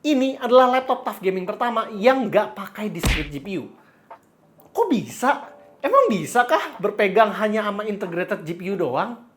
Ini adalah laptop TUF Gaming pertama yang nggak pakai discrete GPU. Kok bisa? Emang bisa kah berpegang hanya sama integrated GPU doang?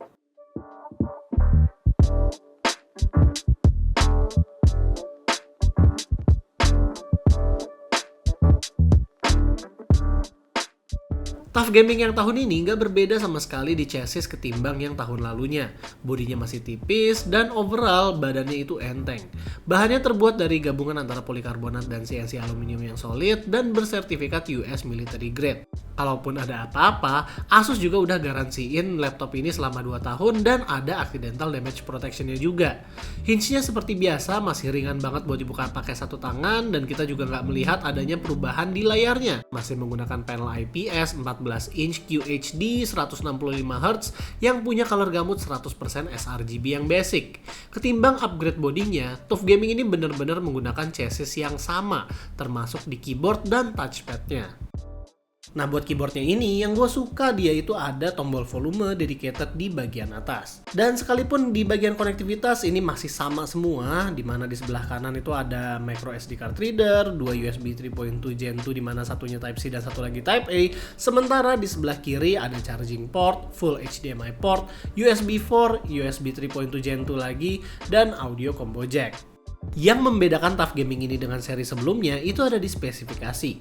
TUF Gaming yang tahun ini nggak berbeda sama sekali di chassis ketimbang yang tahun lalunya. Bodinya masih tipis dan overall badannya itu enteng. Bahannya terbuat dari gabungan antara polikarbonat dan CNC aluminium yang solid dan bersertifikat US military grade. Kalaupun ada apa-apa, Asus juga udah garansiin laptop ini selama 2 tahun dan ada accidental damage protectionnya juga. Hinge-nya seperti biasa masih ringan banget buat dibuka pakai satu tangan dan kita juga nggak melihat adanya perubahan di layarnya. Masih menggunakan panel IPS 14 inch QHD 165Hz yang punya color gamut 100% sRGB yang basic. Ketimbang upgrade bodinya, TUF Gaming ini benar-benar menggunakan chassis yang sama, termasuk di keyboard dan touchpad-nya. Nah, buat keyboardnya ini, yang gue suka dia itu ada tombol volume dedicated di bagian atas. Dan sekalipun di bagian konektivitas ini masih sama semua, dimana di sebelah kanan itu ada micro SD card reader, 2 USB 3.2 Gen 2 dimana satunya Type-C dan satu lagi Type-A. Sementara di sebelah kiri ada charging port, full HDMI port, USB 4, USB 3.2 Gen 2 lagi, dan audio combo jack. Yang membedakan TUF Gaming ini dengan seri sebelumnya itu ada di spesifikasi.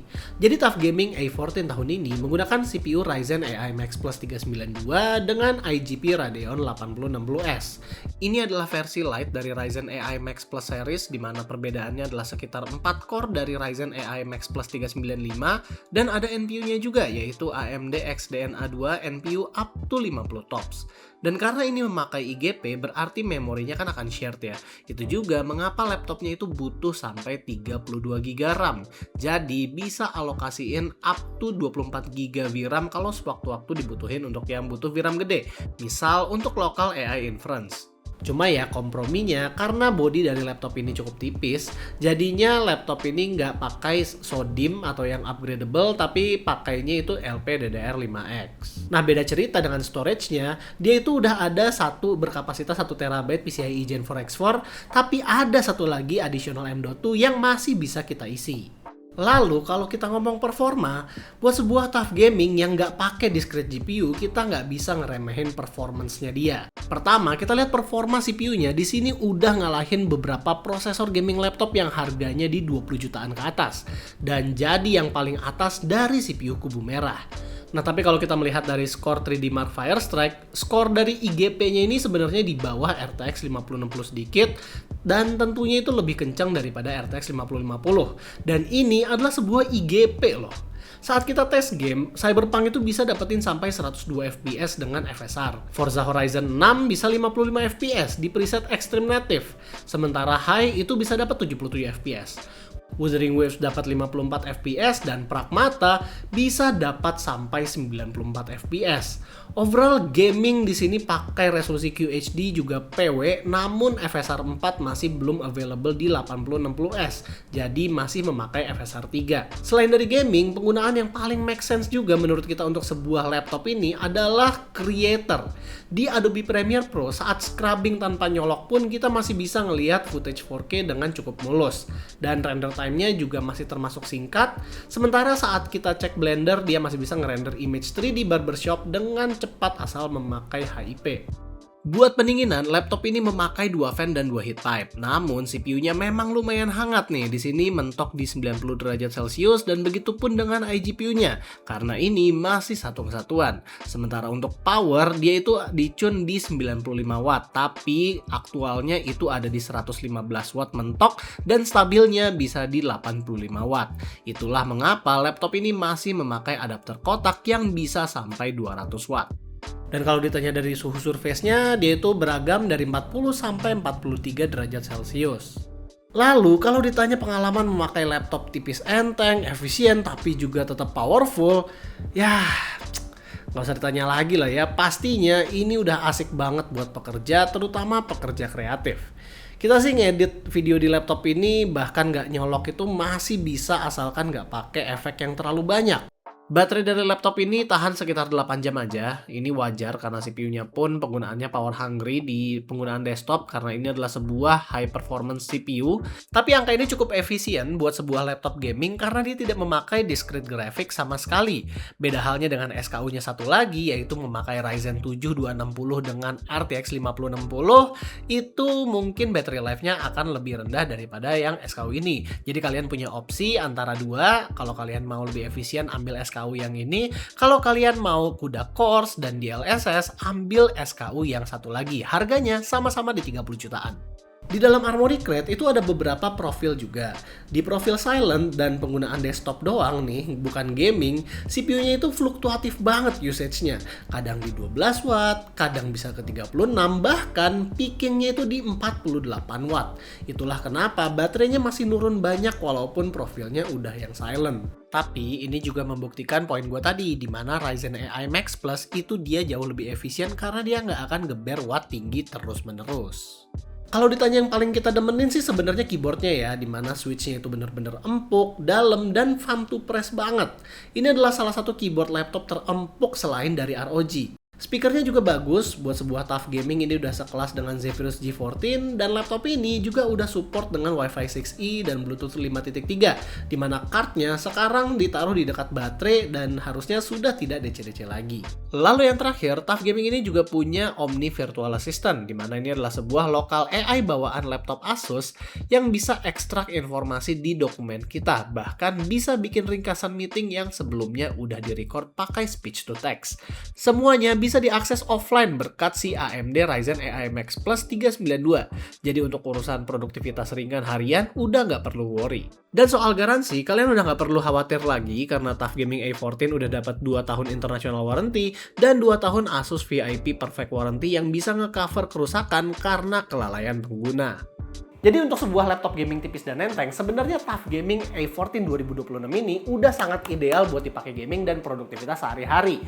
Jadi TUF Gaming A14 tahun ini menggunakan CPU Ryzen AI Max Plus 392 dengan IGP Radeon 8060S. Ini adalah versi light dari Ryzen AI Max Plus series di mana perbedaannya adalah sekitar 4 core dari Ryzen AI Max Plus 395 dan ada NPU-nya juga yaitu AMD XDNA 2 NPU up to 50 TOPS. Dan karena ini memakai IGP berarti memorinya kan akan shared ya. Itu juga mengapa laptopnya itu butuh sampai 32 GB RAM. Jadi bisa alokasiin up to 24 GB VRAM kalau sewaktu-waktu dibutuhin untuk yang butuh VRAM gede. Misal untuk local AI inference. Cuma ya komprominya karena bodi dari laptop ini cukup tipis, jadinya laptop ini nggak pakai SODIMM atau yang upgradable tapi pakainya itu LPDDR5X. Nah beda cerita dengan storage-nya, dia itu udah ada satu berkapasitas 1 TB PCIe Gen 4X4, tapi ada satu lagi additional M.2 yang masih bisa kita isi. Lalu kalau kita ngomong performa, buat sebuah TUF Gaming yang nggak pakai discrete GPU, kita nggak bisa ngeremehin performance-nya dia. Pertama, kita lihat performa CPU-nya di sini udah ngalahin beberapa prosesor gaming laptop yang harganya di 20 jutaan ke atas. Dan jadi yang paling atas dari CPU kubu merah. Nah tapi kalau kita melihat dari skor 3D Mark Firestrike, skor dari IGP-nya ini sebenarnya di bawah RTX 5060 sedikit dan tentunya itu lebih kencang daripada RTX 5050. Dan ini adalah sebuah IGP loh. Saat kita tes game, Cyberpunk itu bisa dapetin sampai 102 FPS dengan FSR. Forza Horizon 6 bisa 55 FPS di preset Extreme Native. Sementara High itu bisa dapat 77 FPS. Wuthering Waves dapat 54 FPS dan Pragmata bisa dapat sampai 94 FPS. Overall gaming di sini pakai resolusi QHD juga PW, namun FSR 4 masih belum available di 8060S. Jadi masih memakai FSR 3. Selain dari gaming, penggunaan yang paling make sense juga menurut kita untuk sebuah laptop ini adalah creator. Di Adobe Premiere Pro saat scrubbing tanpa nyolok pun kita masih bisa ngelihat footage 4K dengan cukup mulus. Dan render time-nya juga masih termasuk singkat. Sementara saat kita cek Blender, dia masih bisa ngerender image 3D barbershop dengan cepat asal memakai HIP. Buat pendinginan, laptop ini memakai 2 fan dan 2 heat pipe. Namun CPU-nya memang lumayan hangat nih. Di sini mentok di 90 derajat Celcius dan begitu pun dengan iGPU-nya. Karena ini masih satu kesatuan. Sementara untuk power, dia itu dicun di 95 watt. Tapi aktualnya itu ada di 115 watt mentok dan stabilnya bisa di 85 watt. Itulah mengapa laptop ini masih memakai adapter kotak yang bisa sampai 200 watt. Dan kalau ditanya dari suhu surface-nya, dia itu beragam dari 40 sampai 43 derajat Celcius. Lalu kalau ditanya pengalaman memakai laptop tipis enteng, efisien, tapi juga tetap powerful, ya nggak usah ditanya lagi lah ya. Pastinya ini udah asik banget buat pekerja, terutama pekerja kreatif. Kita sih ngedit video di laptop ini bahkan nggak nyolok itu masih bisa asalkan nggak pakai efek yang terlalu banyak. Baterai dari laptop ini tahan sekitar 8 jam aja. Ini wajar karena CPU-nya pun penggunaannya power hungry di penggunaan desktop karena ini adalah sebuah high performance CPU. Tapi angka ini cukup efisien buat sebuah laptop gaming karena dia tidak memakai discrete graphics sama sekali. Beda halnya dengan SKU-nya satu lagi yaitu memakai Ryzen 7 260 dengan RTX 5060, itu mungkin battery life-nya akan lebih rendah daripada yang SKU ini. Jadi kalian punya opsi antara dua. Kalau kalian mau lebih efisien ambil SKU yang ini, kalau kalian mau CUDA cores dan DLSS ambil SKU yang satu lagi. Harganya sama-sama di 30 jutaan. Di dalam Armoury Crate itu ada beberapa profil juga. Di profil silent dan penggunaan desktop doang nih, bukan gaming, CPU-nya itu fluktuatif banget usage-nya. Kadang di 12 watt, kadang bisa ke 36, bahkan peakingnya itu di 48 watt. Itulah kenapa baterainya masih nurun banyak walaupun profilnya udah yang silent. Tapi ini juga membuktikan poin gue tadi, di mana Ryzen AI Max Plus itu dia jauh lebih efisien karena dia nggak akan geber watt tinggi terus-menerus. Kalau ditanya yang paling kita demenin sih sebenarnya keyboardnya ya, dimana switchnya itu bener-bener empuk, dalam, dan fun to press banget. Ini adalah salah satu keyboard laptop terempuk selain dari ROG. Speakernya juga bagus, buat sebuah tough gaming ini udah sekelas dengan Zephyrus G14, dan laptop ini juga udah support dengan Wi-Fi 6E dan Bluetooth 5.3, dimana cardnya sekarang ditaruh di dekat baterai dan harusnya sudah tidak DC-DC lagi. Lalu yang terakhir, tough gaming ini juga punya Omni Virtual Assistant, dimana ini adalah sebuah lokal AI bawaan laptop Asus yang bisa ekstrak informasi di dokumen kita, bahkan bisa bikin ringkasan meeting yang sebelumnya udah direcord pakai speech to text. Semuanya bisa diakses offline berkat si AMD Ryzen AI Max Plus 392. Jadi untuk urusan produktivitas ringan harian udah nggak perlu worry. Dan soal garansi, kalian udah nggak perlu khawatir lagi karena TUF Gaming A14 udah dapat 2 tahun international warranty dan 2 tahun Asus VIP Perfect Warranty yang bisa nge-cover kerusakan karena kelalaian pengguna. Jadi untuk sebuah laptop gaming tipis dan enteng, sebenarnya TUF Gaming A14 2026 ini udah sangat ideal buat dipakai gaming dan produktivitas sehari-hari.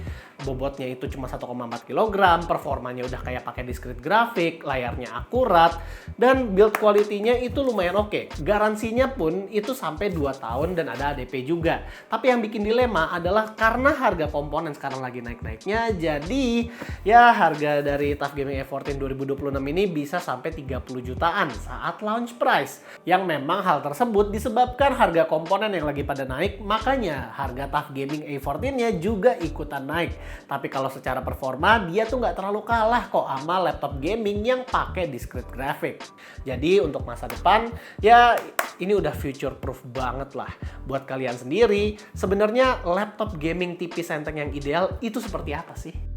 Bobotnya itu cuma 1,4 kg, performanya udah kayak pakai discrete graphic, layarnya akurat, dan build quality-nya itu lumayan oke. Garansinya pun itu sampai 2 tahun dan ada ADP juga. Tapi yang bikin dilema adalah karena harga komponen sekarang lagi naik-naiknya, jadi ya harga dari TUF Gaming A14 2026 ini bisa sampai 30 jutaan saat launch price. Yang memang hal tersebut disebabkan harga komponen yang lagi pada naik, makanya harga TUF Gaming A14-nya juga ikutan naik. Tapi kalau secara performa, dia tuh nggak terlalu kalah kok sama laptop gaming yang pakai discrete graphic. Jadi untuk masa depan, ya ini udah future proof banget lah. Buat kalian sendiri, sebenarnya laptop gaming tipis enteng yang ideal itu seperti apa sih?